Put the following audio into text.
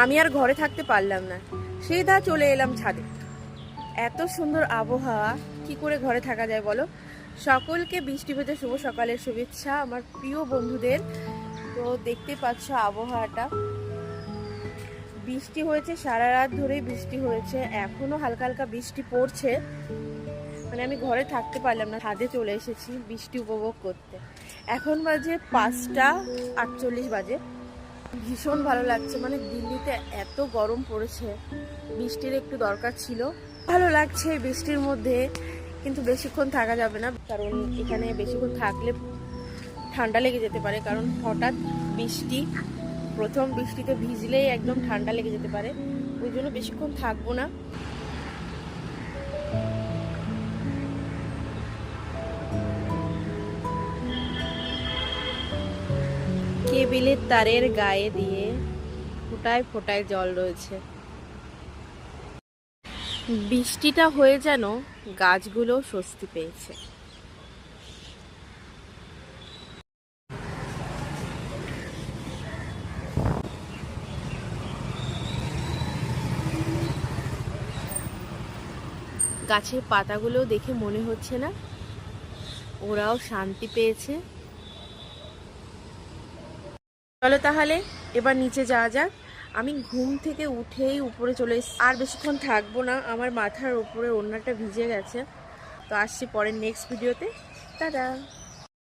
আমি আর ঘরে থাকতে পারলাম না, সিধা চলে এলাম ছাদে। এত সুন্দর আবহাওয়া, কি করে ঘরে থাকা যায় বলো। সকলকে বৃষ্টি ভেজা শুভ সকালের শুভেচ্ছা আমার প্রিয় বন্ধুদের। তো দেখতে পাচ্ছ আবহাওয়াটা, বৃষ্টি হয়েছে সারা রাত ধরেই বৃষ্টি হয়েছে, এখনো হালকা হালকা বৃষ্টি পড়ছে। মানে আমি ঘরে থাকতে পারলাম না, ছাদে চলে এসেছি বৃষ্টি উপভোগ করতে। এখন বাজে 5:48 বাজে। ভীষণ ভালো লাগছে, মানে দিল্লিতে এত গরম পড়েছে, বৃষ্টির একটু দরকার ছিল। ভালো লাগছে বৃষ্টির মধ্যে, কিন্তু বেশিক্ষণ থাকা যাবে না, কারণ এখানে বেশিক্ষণ থাকলে ঠান্ডা লেগে যেতে পারে। কারণ হঠাৎ বৃষ্টি, প্রথম বৃষ্টিতে ভিজলেই একদম ঠান্ডা লেগে যেতে পারে, ওই জন্য বেশিক্ষণ থাকবো না। কেবিলের তারের গায়ে দিয়ে ফোঁটায় ফোঁটায় জল রয়েছে। বৃষ্টিটা হয়ে যেন গাছগুলো স্বস্তি পেয়েছে। গাছের পাতাগুলো দেখে মনে হচ্ছে না ওরাও শান্তি পেয়েছে। চলো তাহলে এবার নিচে যাওয়া যাক। আমি ঘুম থেকে উঠেই উপরে চলে এসেছি, আর বেশিক্ষণ থাকবো না, আমার মাথার উপরে ওড়নাটা ভিজে গেছে। তো আসছি পরের নেক্সট ভিডিওতে, টাটা।